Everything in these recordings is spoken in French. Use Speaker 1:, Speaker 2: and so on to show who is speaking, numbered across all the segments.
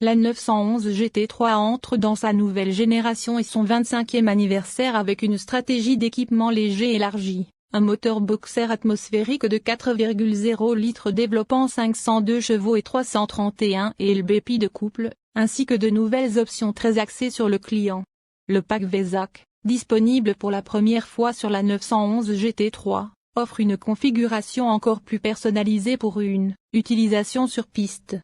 Speaker 1: La 911 GT3 entre dans sa nouvelle génération et son 25e anniversaire avec une stratégie d'équipement léger élargie, un moteur boxer atmosphérique de 4,0 litres développant 502 chevaux et 331 lb de couple, ainsi que de nouvelles options très axées sur le client. Le pack VESAC, disponible pour la première fois sur la 911 GT3, offre une configuration encore plus personnalisée pour une utilisation sur piste.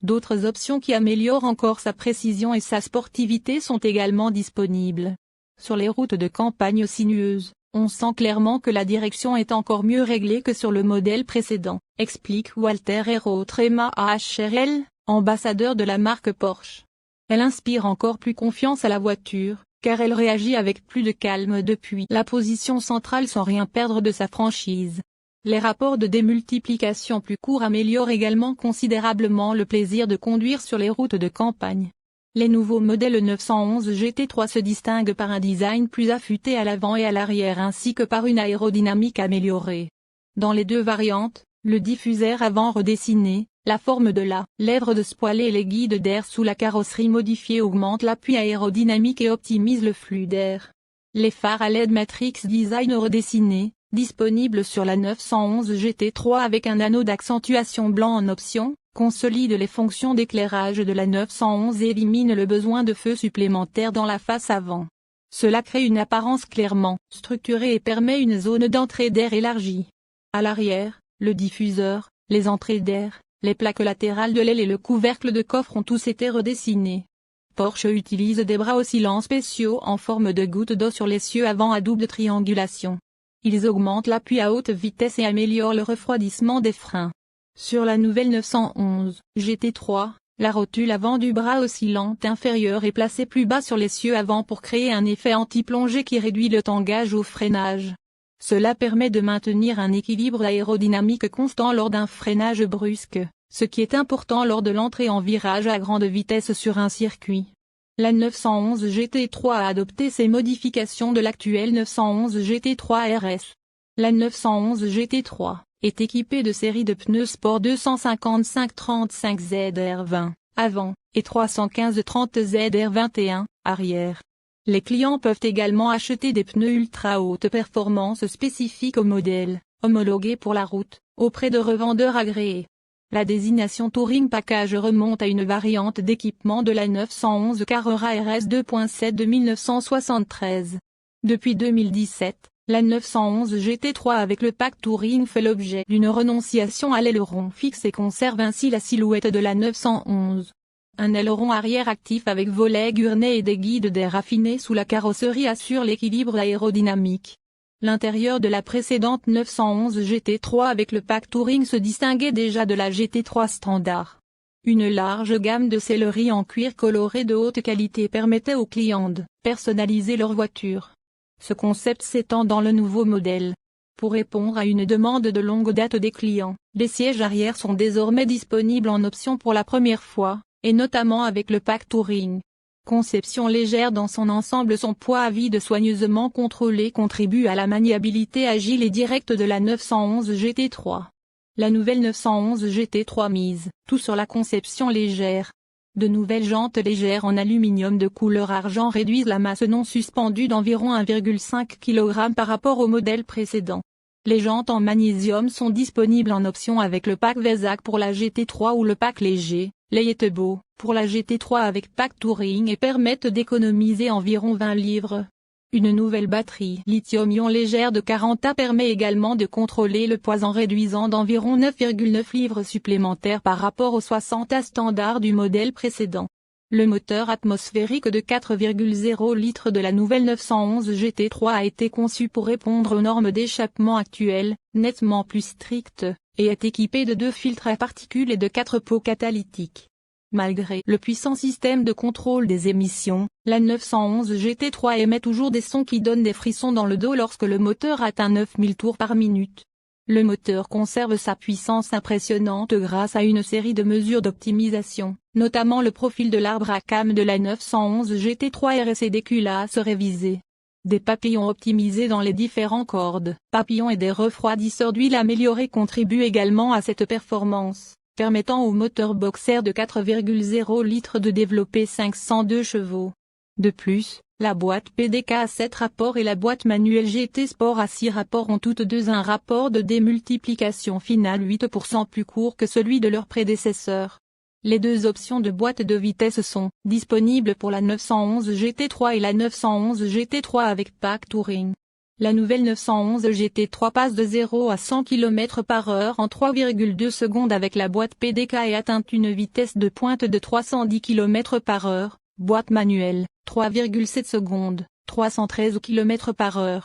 Speaker 1: D'autres options qui améliorent encore sa précision et sa sportivité sont également disponibles. Sur les routes de campagne sinueuses, on sent clairement que la direction est encore mieux réglée que sur le modèle précédent, explique Walter Aerotrema AHRL, ambassadeur de la marque Porsche. Elle inspire encore plus confiance à la voiture, car elle réagit avec plus de calme depuis la position centrale sans rien perdre de sa franchise. Les rapports de démultiplication plus courts améliorent également considérablement le plaisir de conduire sur les routes de campagne. Les nouveaux modèles 911 GT3 se distinguent par un design plus affûté à l'avant et à l'arrière ainsi que par une aérodynamique améliorée. Dans les deux variantes, le diffuseur avant redessiné, la forme de la lèvre de spoiler et les guides d'air sous la carrosserie modifiée augmentent l'appui aérodynamique et optimisent le flux d'air. Les phares à LED Matrix Design redessinés, disponibles sur la 911 GT3 avec un anneau d'accentuation blanc en option, consolident les fonctions d'éclairage de la 911 et éliminent le besoin de feux supplémentaires dans la face avant. Cela crée une apparence clairement structurée et permet une zone d'entrée d'air élargie. À l'arrière, le diffuseur, les entrées d'air, les plaques latérales de l'aile et le couvercle de coffre ont tous été redessinés. Porsche utilise des bras oscillants spéciaux en forme de goutte d'eau sur l'essieu avant à double triangulation. Ils augmentent l'appui à haute vitesse et améliorent le refroidissement des freins. Sur la nouvelle 911 GT3, la rotule avant du bras oscillant inférieur est placée plus bas sur l'essieu avant pour créer un effet anti-plongée qui réduit le tangage au freinage. Cela permet de maintenir un équilibre aérodynamique constant lors d'un freinage brusque, ce qui est important lors de l'entrée en virage à grande vitesse sur un circuit. La 911 GT3 a adopté ces modifications de l'actuelle 911 GT3 RS. La 911 GT3 est équipée de séries de pneus sport 255-35 ZR20 avant et 315-30 ZR21 arrière. Les clients peuvent également acheter des pneus ultra haute performance spécifiques au modèle, homologués pour la route, auprès de revendeurs agréés. La désignation Touring Package remonte à une variante d'équipement de la 911 Carrera RS 2.7 de 1973. Depuis 2017, la 911 GT3 avec le pack Touring fait l'objet d'une renonciation à l'aileron fixe et conserve ainsi la silhouette de la 911. Un aileron arrière actif avec volet gurnet et des guides d'air raffinés sous la carrosserie assure l'équilibre aérodynamique. L'intérieur de la précédente 911 GT3 avec le pack Touring se distinguait déjà de la GT3 standard. Une large gamme de sellerie en cuir coloré de haute qualité permettait aux clients de personnaliser leur voiture. Ce concept s'étend dans le nouveau modèle. Pour répondre à une demande de longue date des clients, les sièges arrière sont désormais disponibles en option pour la première fois, et notamment avec le pack Touring. Conception légère dans son ensemble, son poids à vide soigneusement contrôlé contribue à la maniabilité agile et directe de la 911 GT3. La nouvelle 911 GT3 mise tout sur la conception légère. De nouvelles jantes légères en aluminium de couleur argent réduisent la masse non suspendue d'environ 1,5 kg par rapport au modèle précédent. Les jantes en magnésium sont disponibles en option avec le pack VESAC pour la GT3 ou le pack léger, Leitebo, pour la GT3 avec pack Touring et permettent d'économiser environ 20 livres. Une nouvelle batterie lithium-ion légère de 40A permet également de contrôler le poids en réduisant d'environ 9,9 livres supplémentaires par rapport aux 60A standard du modèle précédent. Le moteur atmosphérique de 4,0 litres de la nouvelle 911 GT3 a été conçu pour répondre aux normes d'échappement actuelles, nettement plus strictes, et est équipé de 2 filtres à particules et de 4 pots catalytiques. Malgré le puissant système de contrôle des émissions, la 911 GT3 émet toujours des sons qui donnent des frissons dans le dos lorsque le moteur atteint 9000 tours par minute. Le moteur conserve sa puissance impressionnante grâce à une série de mesures d'optimisation, notamment le profil de l'arbre à cames de la 911 GT3 RS et des culasses révisées. Des papillons optimisés dans les différents cordes, papillons et des refroidisseurs d'huile améliorés contribuent également à cette performance. permettant au moteur boxer de 4,0 litres de développer 502 chevaux. De plus, la boîte PDK à 7 rapports et la boîte manuelle GT Sport à 6 rapports ont toutes deux un rapport de démultiplication finale 8% plus court que celui de leur prédécesseur. Les deux options de boîte de vitesse sont disponibles pour la 911 GT3 et la 911 GT3 avec pack Touring. La nouvelle 911 GT3 passe de 0 à 100 km/h en 3,2 secondes avec la boîte PDK et atteint une vitesse de pointe de 310 km/h. Boîte manuelle, 3,7 secondes, 313 km/h.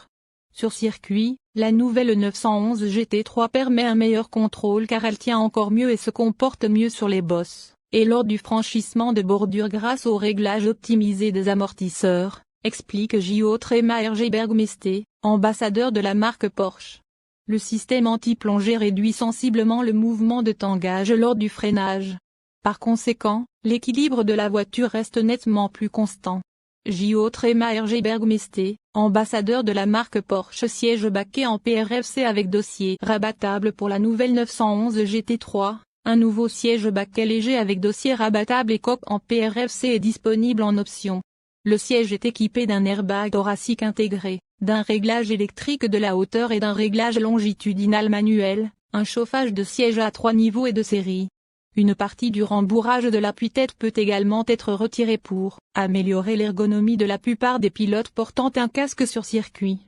Speaker 1: Sur circuit, la nouvelle 911 GT3 permet un meilleur contrôle car elle tient encore mieux et se comporte mieux sur les bosses, et lors du franchissement de bordure grâce au réglage optimisé des amortisseurs, explique J.O. Tremaer-Bergmesté, ambassadeur de la marque Porsche. Le système anti-plongée réduit sensiblement le mouvement de tangage lors du freinage. Par conséquent, l'équilibre de la voiture reste nettement plus constant. J.O. Tremaer-Bergmesté, ambassadeur de la marque Porsche siège baquet en PRFC avec dossier rabattable pour la nouvelle 911 GT3, un nouveau siège baquet léger avec dossier rabattable et coque en PRFC est disponible en option. Le siège est équipé d'un airbag thoracique intégré, d'un réglage électrique de la hauteur et d'un réglage longitudinal manuel, un chauffage de siège à 3 niveaux et de série. Une partie du rembourrage de l'appui-tête peut également être retirée pour améliorer l'ergonomie de la plupart des pilotes portant un casque sur circuit.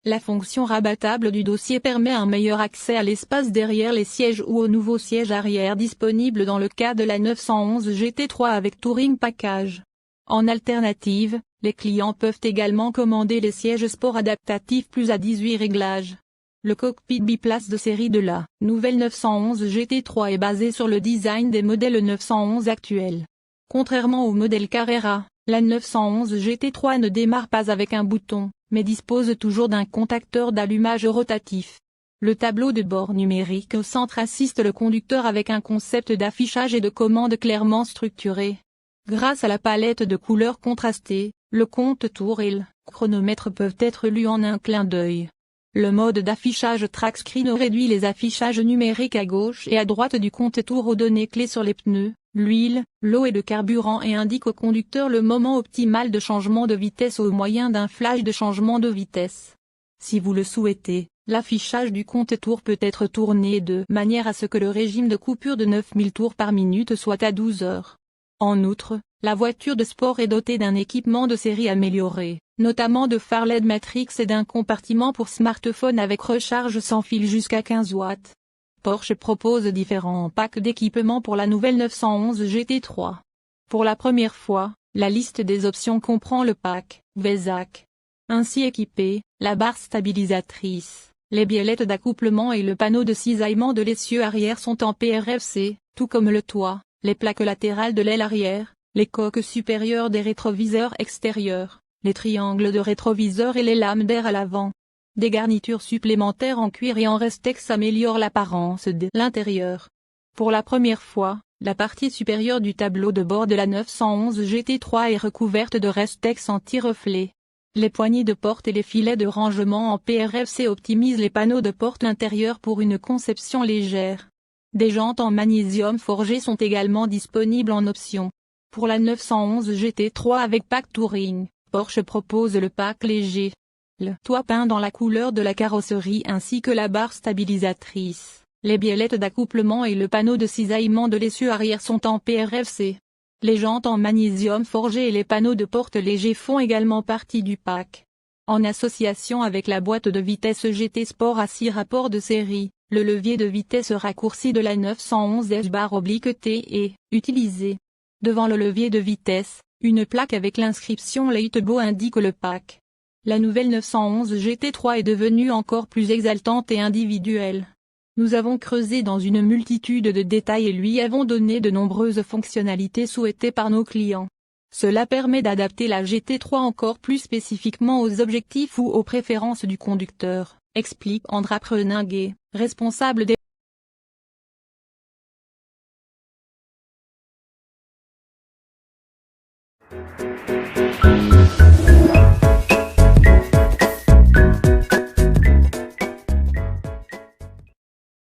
Speaker 1: La fonction rabattable du dossier permet un meilleur accès à l'espace derrière les sièges ou au nouveau siège arrière disponible dans le cas de la 911 GT3 avec Touring Package. En alternative, les clients peuvent également commander les sièges sport adaptatifs plus à 18 réglages. Le cockpit biplace de série de la nouvelle 911 GT3 est basé sur le design des modèles 911 actuels. Contrairement au modèle Carrera, la 911 GT3 ne démarre pas avec un bouton, mais dispose toujours d'un contacteur d'allumage rotatif. Le tableau de bord numérique au centre assiste le conducteur avec un concept d'affichage et de commande clairement structuré. Grâce à la palette de couleurs contrastées, le compte-tours et le chronomètre peuvent être lus en un clin d'œil. Le mode d'affichage Track Screen réduit les affichages numériques à gauche et à droite du compte-tours aux données clés sur les pneus, l'huile, l'eau et le carburant et indique au conducteur le moment optimal de changement de vitesse au moyen d'un flash de changement de vitesse. Si vous le souhaitez, l'affichage du compte-tours peut être tourné de manière à ce que le régime de coupure de 9000 tours par minute soit à 12 heures. En outre, la voiture de sport est dotée d'un équipement de série amélioré, notamment de phares LED Matrix et d'un compartiment pour smartphone avec recharge sans fil jusqu'à 15 watts. Porsche propose différents packs d'équipements pour la nouvelle 911 GT3. Pour la première fois, la liste des options comprend le pack VESAC. Ainsi équipé, la barre stabilisatrice, les biellettes d'accouplement et le panneau de cisaillement de l'essieu arrière sont en PRFC, tout comme le toit, les plaques latérales de l'aile arrière, les coques supérieures des rétroviseurs extérieurs, les triangles de rétroviseurs et les lames d'air à l'avant. Des garnitures supplémentaires en cuir et en Restex améliorent l'apparence de l'intérieur. Pour la première fois, la partie supérieure du tableau de bord de la 911 GT3 est recouverte de Restex anti-reflet. Les poignées de porte et les filets de rangement en PRFC optimisent les panneaux de porte intérieure pour une conception légère. Des jantes en magnésium forgé sont également disponibles en option. Pour la 911 GT3 avec pack Touring, Porsche propose le pack léger. Le toit peint dans la couleur de la carrosserie ainsi que la barre stabilisatrice, les biellettes d'accouplement et le panneau de cisaillement de l'essieu arrière sont en PRFC. Les jantes en magnésium forgé et les panneaux de porte légers font également partie du pack. En association avec la boîte de vitesse GT Sport à 6 rapports de série, le levier de vitesse raccourci de la 911 H/T est utilisé. Devant le levier de vitesse, une plaque avec l'inscription Leitbo indique le pack. La nouvelle 911 GT3 est devenue encore plus exaltante et individuelle. Nous avons creusé dans une multitude de détails et lui avons donné de nombreuses fonctionnalités souhaitées par nos clients. Cela permet d'adapter la GT3 encore plus spécifiquement aux objectifs ou aux préférences du conducteur, explique Andra Preninguet, responsable des